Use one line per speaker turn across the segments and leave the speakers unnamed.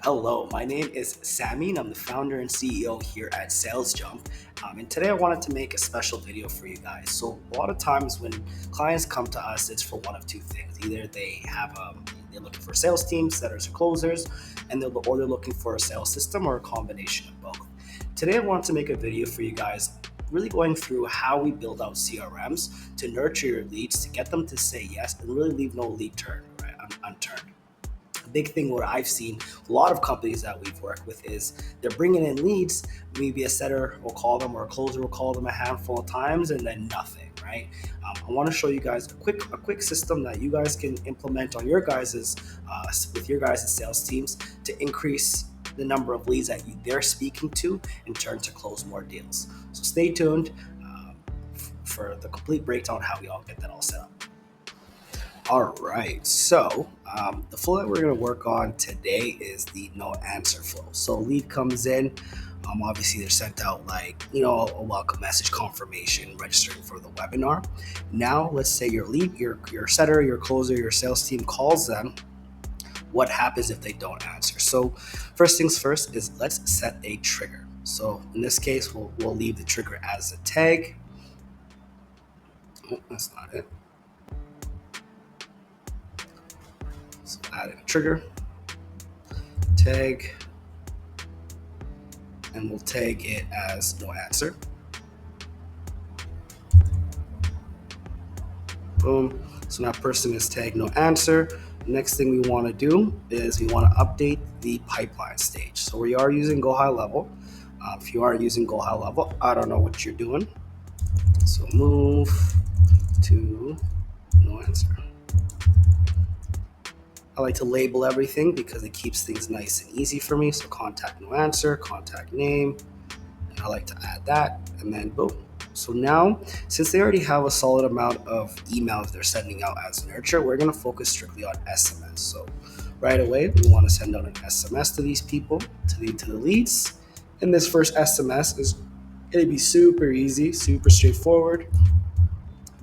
Hello, my name is Sammy and I'm the founder and CEO here at Sales Jump. And today I wanted to make a special video for you guys. So a lot of times when clients come to us, it's for one of two things. Either they're looking for sales teams, setters or closers, or they're looking for a sales system or a combination of both. Today I wanted to make a video for you guys really going through how we build out CRMs to nurture your leads, to get them to say yes and really leave no lead turn unturned. A big thing what I've seen a lot of companies that we've worked with is they're bringing in leads. Maybe a setter will call them or a closer will call them a handful of times and then nothing, right? I want to show you guys a quick system that you guys can implement on your guys's with your guys' sales teams to increase the number of leads that they're speaking to in turn to close more deals. So stay tuned for the complete breakdown how we all get that all set up. All right, so the flow that we're going to work on today is the no answer flow. So lead comes in, obviously they're sent out like, a welcome message confirmation, registering for the webinar. Now, let's say your lead, your setter, your closer, your sales team calls them. What happens if they don't answer? So first things first is let's set a trigger. So in this case, we'll leave the trigger as a tag. Oh, that's not it. So add in a trigger, tag, and we'll tag it as no answer. Boom. So now person is tagged no answer. Next thing we want to do is we want to update the pipeline stage. So we are using GoHighLevel. If you aren't using GoHighLevel, I don't know what you're doing. So move to no answer. I like to label everything because it keeps things nice and easy for me. So contact no answer, contact name, and I like to add that, and then boom. So now, since they already have a solid amount of emails they're sending out as nurture, we're going to focus strictly on SMS. So right away, we want to send out an SMS to these people, to the leads. And this first SMS is going to be super easy, super straightforward.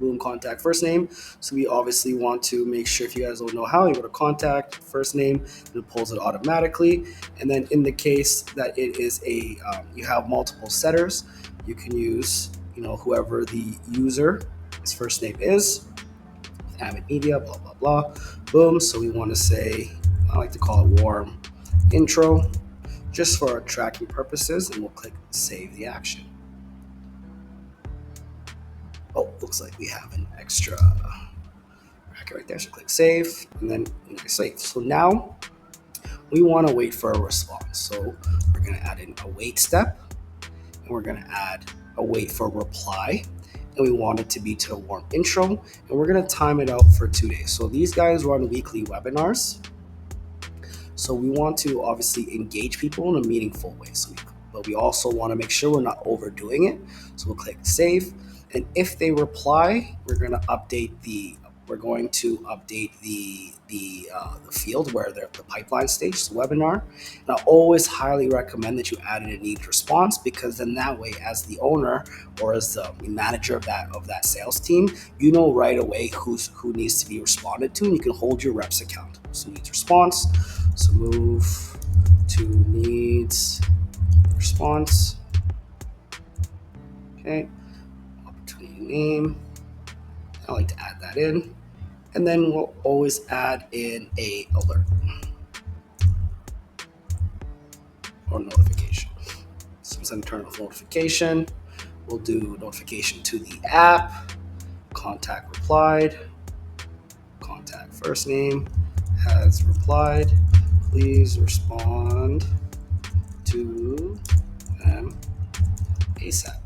Boom, contact first name. So we obviously want to make sure, if you guys don't know how, you go to contact first name and it pulls it automatically. And then in the case that it is you have multiple setters, you can use whoever the user his first name is, Avid Media, blah blah blah. Boom. So we want to say, I like to call it warm intro, just for our tracking purposes, and we'll click save the action. Oh, looks like we have an extra bracket right there. So click save and then save. So now we want to wait for a response. So we're going to add in a wait step, and we're going to add a wait for reply. And we want it to be to a warm intro, and we're going to time it out for 2 days. So these guys run weekly webinars. So we want to obviously engage people in a meaningful way. But we also want to make sure we're not overdoing it. So we'll click save. And if they reply, we're going to update the field where they're the pipeline stage, the webinar. And I always highly recommend that you add in a needed response, because then that way, as the owner or as the manager of that sales team, you know right away who needs to be responded to, and you can hold your reps accountable. So needs response. So move to needs response. Okay. Name. I like to add that in, and then we'll always add in a alert or notification. So send turn off notification. We'll do notification to the app. Contact replied. Contact first name has replied. Please respond to them ASAP.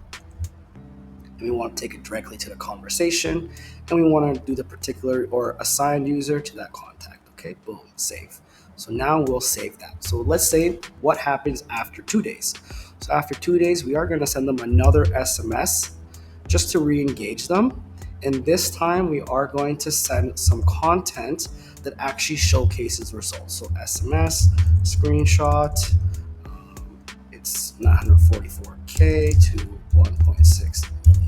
And we want to take it directly to the conversation, and we want to do the particular or assigned user to that contact. Okay, boom, save. So now we'll save that. So let's say what happens after 2 days. So after 2 days, we are going to send them another SMS just to re-engage them. And this time we are going to send some content that actually showcases results. So SMS, screenshot, it's 944K to 1.6 million.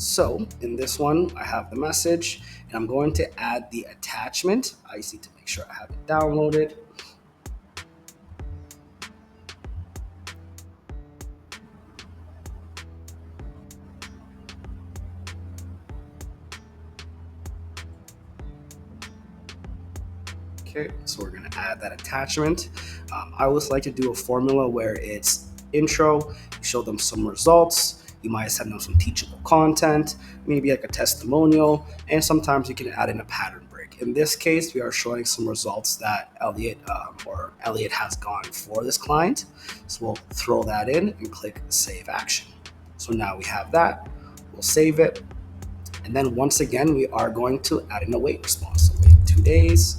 So in this one, I have the message, and I'm going to add the attachment. I just need to make sure I have it downloaded. Okay, so we're gonna add that attachment. I always like to do a formula where it's intro, you show them some results, you might send them some teachable content, maybe like a testimonial, and sometimes you can add in a pattern break. In this case, we are showing some results that Elliot has gone for this client. So we'll throw that in and click Save Action. So now we have that, we'll save it. And then once again, we are going to add in a wait response. So wait 2 days,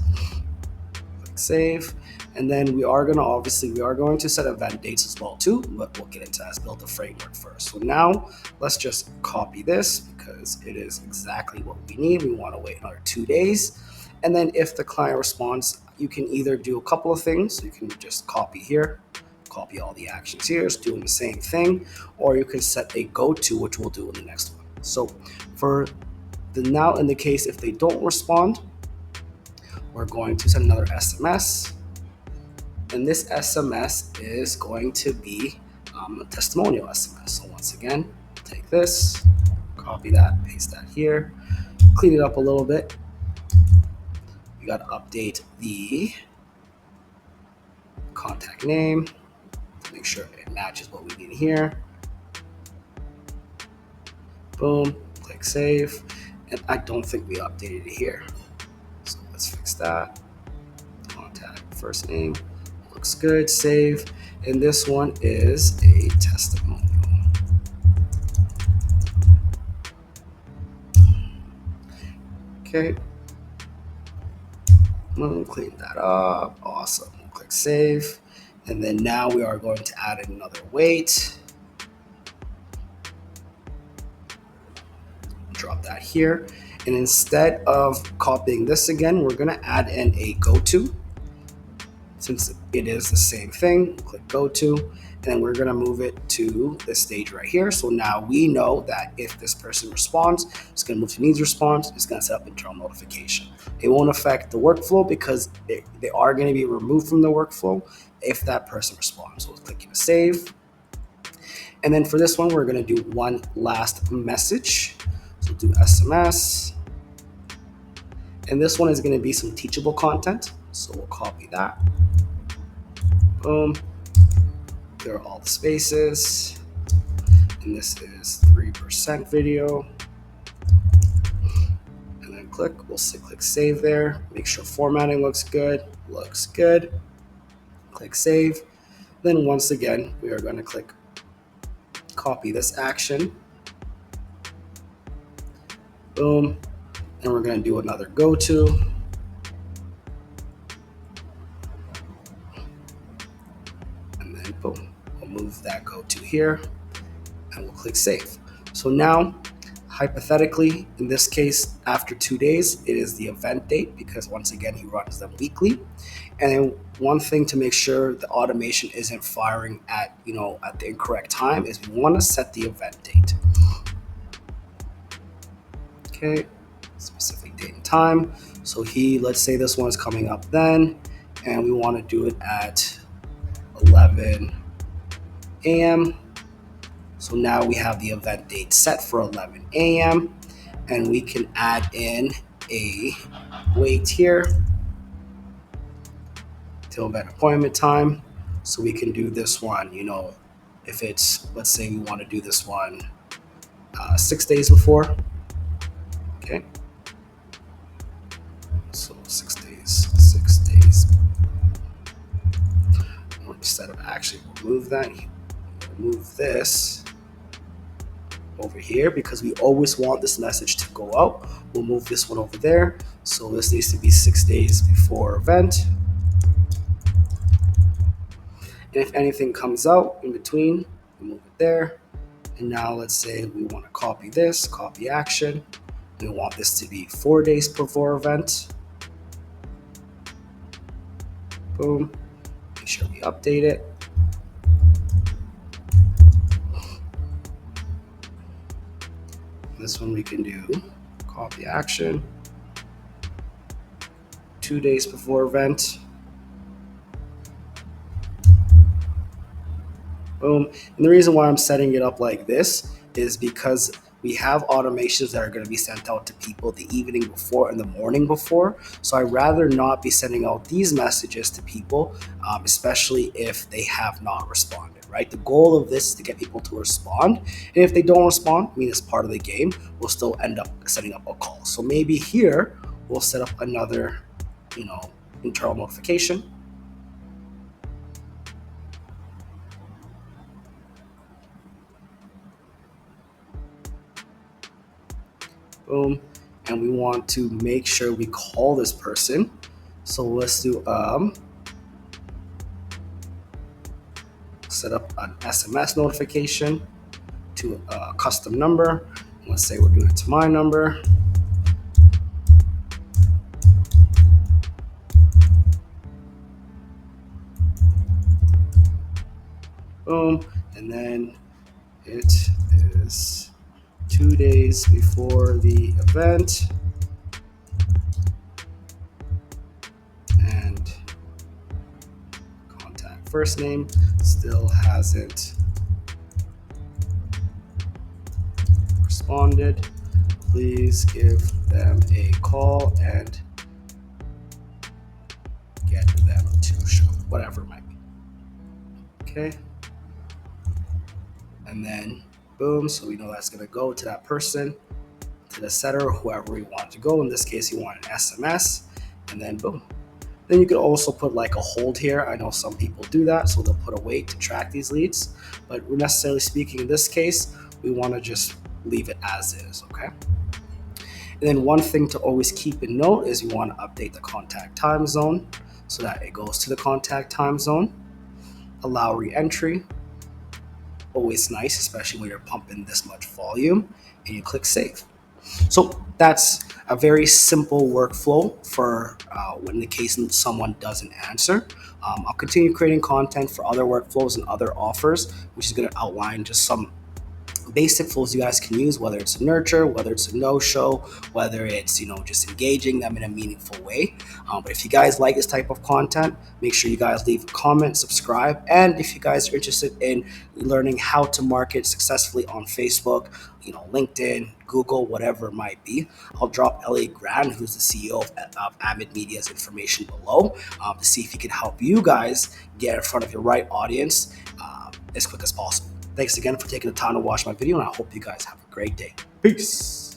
save, and then we are going to set event dates as well too, but we'll get into that, build the framework first. So now let's just copy this because it is exactly what we need. We want to wait another 2 days, and then if the client responds, you can either do a couple of things. You can just copy here, copy all the actions here, it's doing the same thing, or you can set a go-to, which we'll do in the next one. So for the now, in the case if they don't respond, we're going to send another SMS, and this SMS is going to be a testimonial SMS. So once again, take this, copy that, paste that here, clean it up a little bit. You got to update the contact name to make sure it matches what we need here. Boom, click save, and I don't think we updated it here. So let's fix that. Contact, first name, looks good, save. And this one is a testimonial. Okay. We'll clean that up. Awesome. We'll click save. And then now we are going to add in another wait. Drop that here. And instead of copying this again, we're going to add in a go-to. Since it is the same thing, click go-to, and then we're gonna move it to this stage right here. So now we know that if this person responds, it's gonna move to needs response, it's gonna set up internal notification. It won't affect the workflow because they are gonna be removed from the workflow if that person responds. So clicking save. And then for this one, we're gonna do one last message. So do SMS. And this one is gonna be some teachable content. So we'll copy that. Boom. There are all the spaces. And this is 3% video. And then we'll click save there. Make sure formatting looks good. Looks good. Click save. Then once again, we are going to click copy this action. Boom. And we're going to do another go to. Boom, we'll move that go to here and we'll click save. So now, hypothetically, in this case, after 2 days, it is the event date because once again, he runs them weekly. And then one thing to make sure the automation isn't firing at the incorrect time is we want to set the event date. Okay, specific date and time. So let's say this one is coming up then, and we want to do it at 11 a.m. So now we have the event date set for 11 a.m. and we can add in a wait here till event appointment time. So we can do this one, if it's, let's say we want to do this one 6 days before. Okay. So 6 days. Instead of actually remove that, remove this over here because we always want this message to go out. We'll move this one over there. So this needs to be 6 days before event. And if anything comes out in between, we move it there. And now let's say we want to copy this, copy action. We want this to be 4 days before event. Boom. Make sure we update it. This one we can do copy action. 2 days before event. Boom. And the reason why I'm setting it up like this is because we have automations that are going to be sent out to people the evening before and the morning before. So I'd rather not be sending out these messages to people, especially if they have not responded, right? The goal of this is to get people to respond. And if they don't respond, I mean, it's part of the game, we'll still end up setting up a call. So maybe here we'll set up another, you know, internal notification. Boom. And we want to make sure we call this person. So let's do set up an SMS notification to a custom number. Let's say we're doing it to my number. Boom. And then it is 2 days before the event. And contact first name still hasn't responded. Please give them a call and get them to show, whatever it might be. Okay. And then boom, so we know that's going to go to that person, to the setter, whoever we want to go. In this case, you want an SMS, and then boom. Then you could also put like a hold here. I know some people do that, so they'll put a wait to track these leads. But necessarily speaking, in this case, we want to just leave it as is, okay? And then one thing to always keep in note is you want to update the contact time zone so that it goes to the contact time zone. Allow re-entry. Always nice, especially when you're pumping this much volume, and you click save. So that's a very simple workflow for when the case someone doesn't answer. I'll continue creating content for other workflows and other offers, which is going to outline just some basic flows you guys can use, whether it's a nurture, whether it's a no-show, whether it's, you know, just engaging them in a meaningful way. But if you guys like this type of content, make sure you guys leave a comment, subscribe, and if you guys are interested in learning how to market successfully on Facebook, you know, LinkedIn, Google, whatever it might be, I'll drop Elliot, who's the CEO of Avid Media's information below, to see if he can help you guys get in front of your right audience as quick as possible. Thanks again for taking the time to watch my video, and I hope you guys have a great day. Peace.